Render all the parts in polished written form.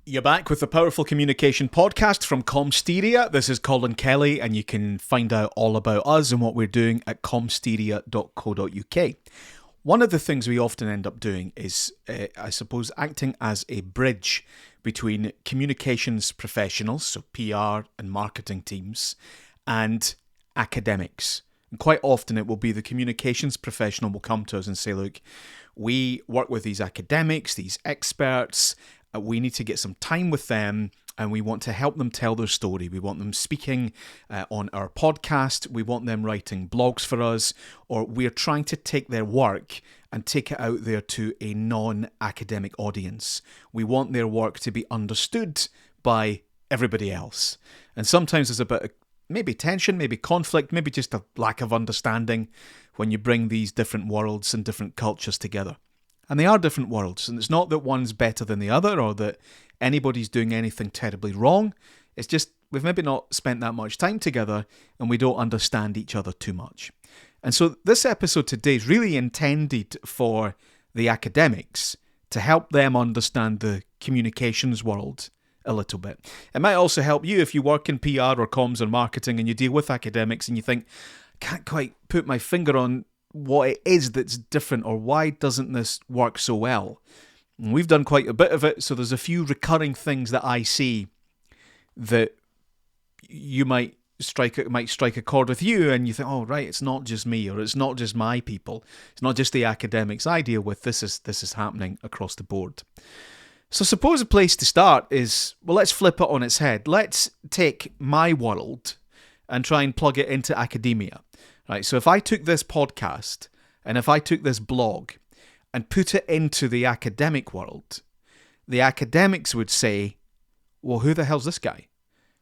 You're back with the Powerful Communication Podcast from Comsteria. This is Colin Kelly, and you can find out all about us and what we're doing at comsteria.co.uk. One of the things we often end up doing is, I suppose, acting as a bridge between communications professionals, so PR and marketing teams, and academics. And quite often it will be the communications professional will come to us and say, look, we work with these academics, these experts. We need to get some time with them, and we want to help them tell their story. We want them speaking on our podcast. We want them writing blogs for us, or we're trying to take their work and take it out there to a non-academic audience. We want their work to be understood by everybody else. And sometimes there's a bit of maybe tension, maybe conflict, maybe just a lack of understanding when you bring these different worlds and different cultures together. And they are different worlds, and it's not that one's better than the other or that anybody's doing anything terribly wrong. It's just we've maybe not spent that much time together and we don't understand each other too much. And so this episode today is really intended for the academics to help them understand the communications world a little bit. It might also help you if you work in PR or comms or marketing and you deal with academics and you think, I can't quite put my finger on what it is that's different, or why doesn't this work so well? And we've done quite a bit of it, so there's a few recurring things that I see that you might strike a chord with you, and you think, oh right, it's not just me, or it's not just my people, it's not just the academics I deal with. This is happening across the board. So suppose a place to start is, well, let's flip it on its head. Let's take my world and try and plug it into academia. Right, so if I took this podcast and if I took this blog and put it into the academic world, the academics would say, well, who the hell's this guy?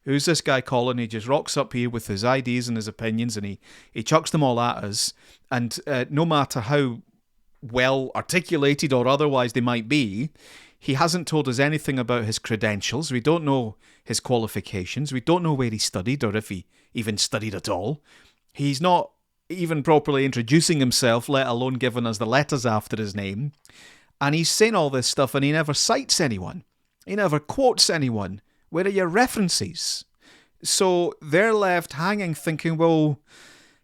Who's this guy Colin? He just rocks up here with his ideas and his opinions and he chucks them all at us. And no matter how well articulated or otherwise they might be, he hasn't told us anything about his credentials. We don't know his qualifications. We don't know where he studied or if he even studied at all. He's not even properly introducing himself, let alone giving us the letters after his name. And he's saying all this stuff and he never cites anyone. He never quotes anyone. Where are your references? So they're left hanging thinking, well,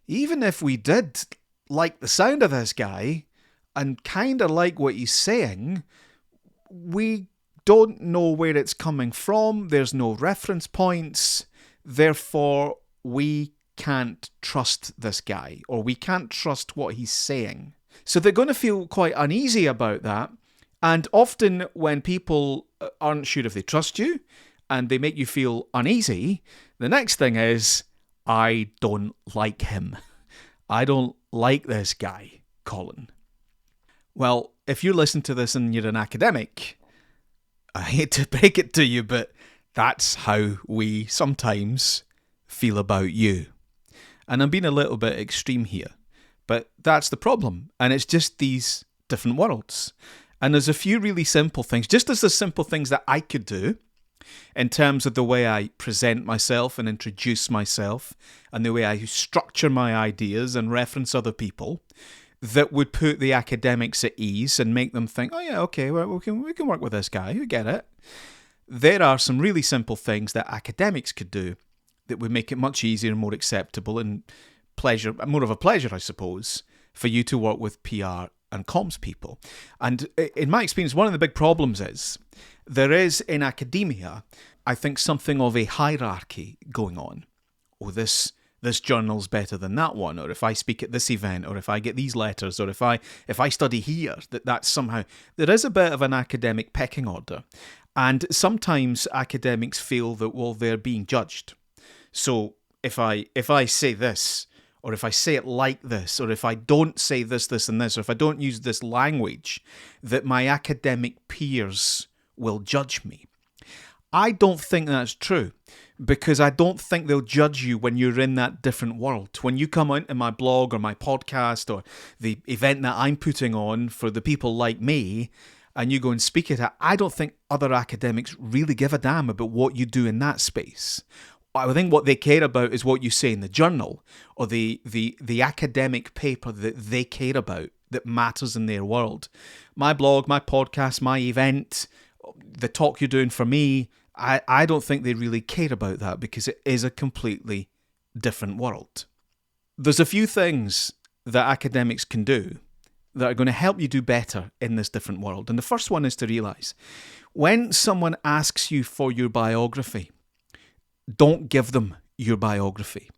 even if we did like the sound of this guy and kind of like what he's saying, we don't know where it's coming from. There's no reference points. Therefore, we can't trust this guy, or we can't trust what he's saying. So they're going to feel quite uneasy about that. And often when people aren't sure if they trust you and they make you feel uneasy, the next thing is, I don't like him. I don't like this guy, Colin. Well, if you listen to this and you're an academic, I hate to break it to you, but that's how we sometimes feel about you. And I'm being a little bit extreme here, but that's the problem. And it's just these different worlds. And there's a few really simple things, just as the simple things that I could do in terms of the way I present myself and introduce myself and the way I structure my ideas and reference other people, that would put the academics at ease and make them think, oh yeah, okay, well, we can work with this guy, we get it. There are some really simple things that academics could do that would make it much easier and more acceptable and more of a pleasure, I suppose, for you to work with PR and comms people. And in my experience, one of the big problems is there is in academia, I think, something of a hierarchy going on. Oh, this journal's better than that one, or if I speak at this event, or if I get these letters, or if I study here, that's somehow... There is a bit of an academic pecking order. And sometimes academics feel that, well, they're being judged. So if I say this, or if I say it like this, or if I don't say this, and this, or if I don't use this language, that my academic peers will judge me. I don't think that's true, because I don't think they'll judge you when you're in that different world. When you come out in my blog or my podcast or the event that I'm putting on for the people like me, and you go and speak at it, I don't think other academics really give a damn about what you do in that space. I think what they care about is what you say in the journal or the academic paper that they care about that matters in their world. My blog, my podcast, my event, the talk you're doing for me, I don't think they really care about that because it is a completely different world. There's a few things that academics can do that are going to help you do better in this different world. And the first one is to realise, when someone asks you for your biography, don't give them your biography.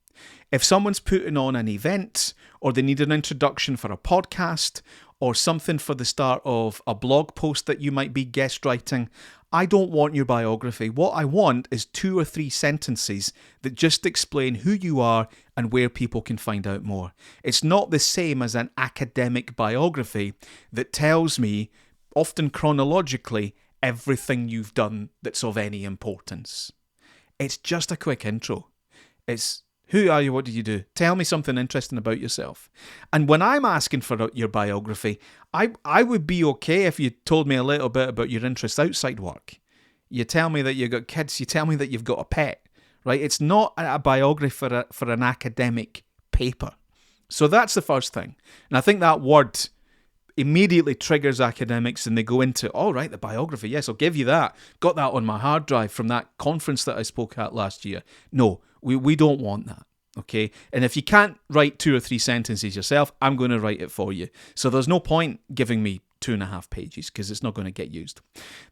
If someone's putting on an event, or they need an introduction for a podcast, or something for the start of a blog post that you might be guest writing, I don't want your biography. What I want is 2 or 3 sentences that just explain who you are and where people can find out more. It's not the same as an academic biography that tells me, often chronologically, everything you've done that's of any importance. It's just a quick intro. It's, who are you? What did you do? Tell me something interesting about yourself. And when I'm asking for your biography, I would be okay if you told me a little bit about your interests outside work. You tell me that you've got kids. You tell me that you've got a pet, right? It's not a biography for an academic paper. So that's the first thing. And I think that word immediately triggers academics and they go into, all right, the biography. Yes, I'll give you that. Got that on my hard drive from that conference that I spoke at last year. No, we don't want that. Okay, and if you can't write 2 or 3 sentences yourself, I'm going to write it for you. So there's no point giving me 2.5 pages because it's not going to get used.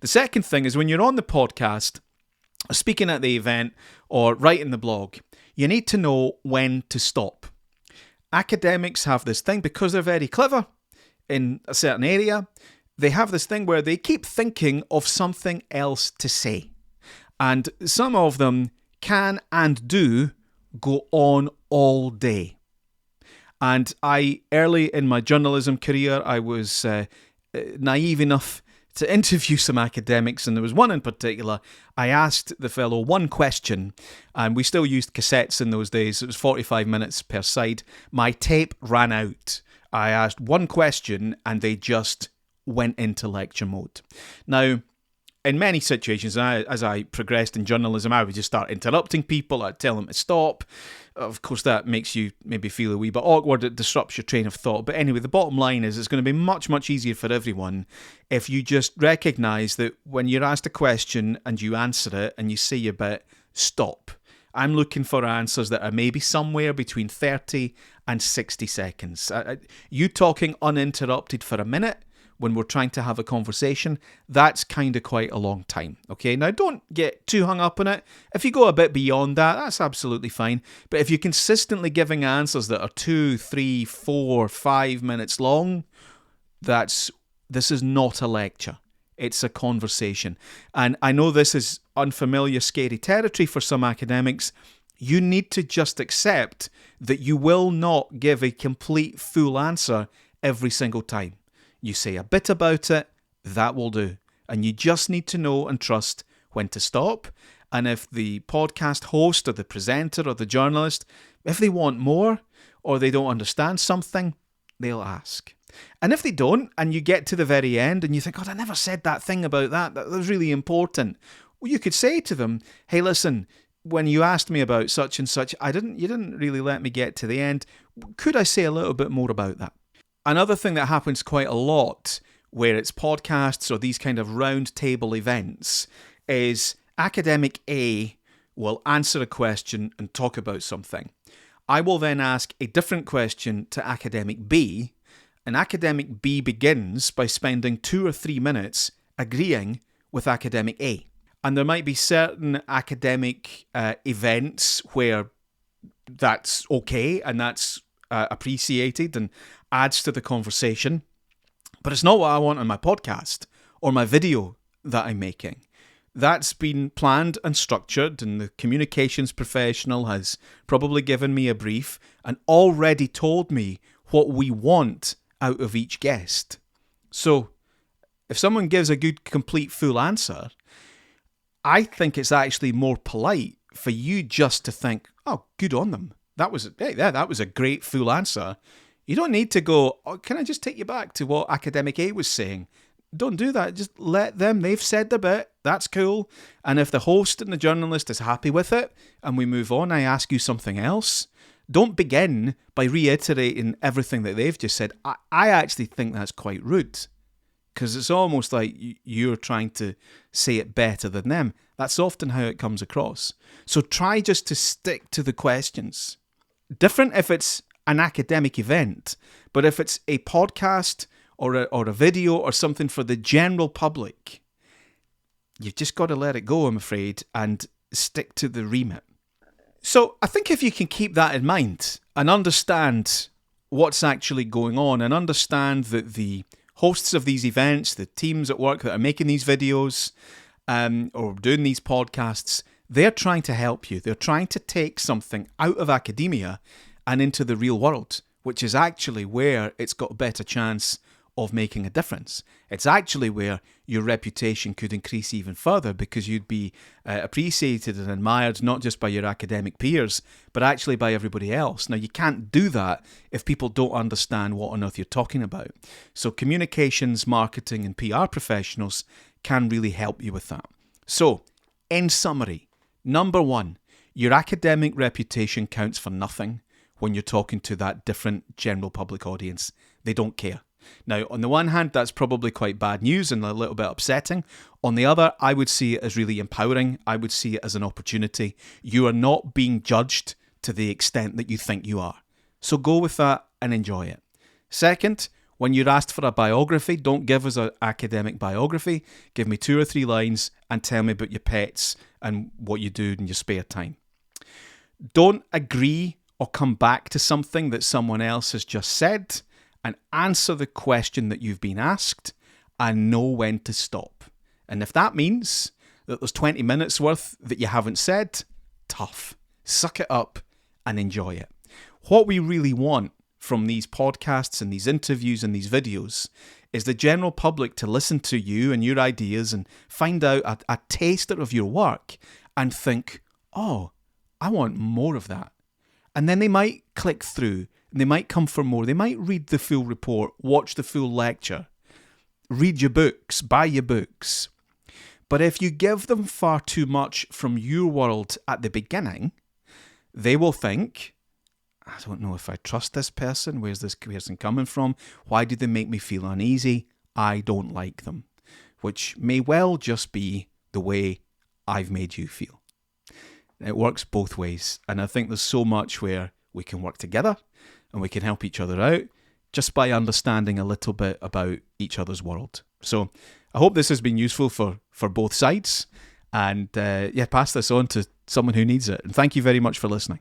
The second thing is when you're on the podcast, speaking at the event, or writing the blog, you need to know when to stop. Academics have this thing, because they're very clever in a certain area, they have this thing where they keep thinking of something else to say. And some of them can and do go on all day. And early in my journalism career, I was naive enough to interview some academics, and there was one in particular. I asked the fellow one question, and we still used cassettes in those days. It was 45 minutes per side. My tape ran out. I asked one question, and they just went into lecture mode. Now, in many situations, as I progressed in journalism, I would just start interrupting people. I'd tell them to stop. Of course, that makes you maybe feel a wee bit awkward. It disrupts your train of thought. But anyway, the bottom line is it's going to be much, much easier for everyone if you just recognise that when you're asked a question and you answer it and you say a bit, stop. I'm looking for answers that are maybe somewhere between 30 and 60 seconds. You talking uninterrupted for a minute when we're trying to have a conversation, that's kind of quite a long time. Okay, now don't get too hung up on it. If you go a bit beyond that, that's absolutely fine. But if you're consistently giving answers that are 2, 3, 4, 5 minutes long, this is not a lecture. It's a conversation. And I know this is unfamiliar, scary territory for some academics. You need to just accept that you will not give a complete, full answer every single time. You say a bit about it, that will do. And you just need to know and trust when to stop. And if the podcast host or the presenter or the journalist, if they want more or they don't understand something, they'll ask. And if they don't, and you get to the very end and you think, God, I never said that thing about that. That was really important. Well, you could say to them, hey, listen, when you asked me about such and such, you didn't really let me get to the end. Could I say a little bit more about that? Another thing that happens quite a lot where it's podcasts or these kind of round table events is academic A will answer a question and talk about something. I will then ask a different question to academic B, and academic B begins by spending 2 or 3 minutes agreeing with academic A. And there might be certain academic events where that's okay and that's appreciated and adds to the conversation, but it's not what I want on my podcast or my video that I'm making. That's been planned and structured, and the communications professional has probably given me a brief and already told me what we want out of each guest. So if someone gives a good, complete, full answer, I think it's actually more polite for you just to think, oh, good on them. That was a great full answer. You don't need to go, oh, can I just take you back to what academic A was saying? Don't do that. Just let them. They've said their bit. That's cool. And if the host and the journalist is happy with it and we move on, I ask you something else. Don't begin by reiterating everything that they've just said. I actually think that's quite rude because it's almost like you're trying to say it better than them. That's often how it comes across. So try just to stick to the questions. Different if it's an academic event, but if it's a podcast or a video or something for the general public, you've just got to let it go, I'm afraid, and stick to the remit. So I think if you can keep that in mind and understand what's actually going on and understand that the hosts of these events, the teams at work that are making these videos or doing these podcasts, they're trying to help you. They're trying to take something out of academia and into the real world, which is actually where it's got a better chance of making a difference. It's actually where your reputation could increase even further, because you'd be appreciated and admired not just by your academic peers, but actually by everybody else. Now, you can't do that if people don't understand what on earth you're talking about. So communications, marketing, and PR professionals can really help you with that. So, in summary, number one, your academic reputation counts for nothing when you're talking to that different general public audience. They don't care. Now, on the one hand, that's probably quite bad news and a little bit upsetting. On the other, I would see it as really empowering. I would see it as an opportunity. You are not being judged to the extent that you think you are. So go with that and enjoy it. Second, when you're asked for a biography, don't give us an academic biography. Give me 2 or 3 lines and tell me about your pets and what you do in your spare time. Don't agree or come back to something that someone else has just said, and answer the question that you've been asked and know when to stop. And if that means that there's 20 minutes worth that you haven't said, tough. Suck it up and enjoy it. What we really want from these podcasts and these interviews and these videos is the general public to listen to you and your ideas and find out a taster of your work and think, oh, I want more of that. And then they might click through. They might come for more. They might read the full report, watch the full lecture, read your books, buy your books. But if you give them far too much from your world at the beginning, they will think, I don't know if I trust this person. Where's this person coming from? Why do they make me feel uneasy? I don't like them. Which may well just be the way I've made you feel. It works both ways. And I think there's so much where we can work together and we can help each other out just by understanding a little bit about each other's world. So I hope this has been useful for both sides. And pass this on to someone who needs it. And thank you very much for listening.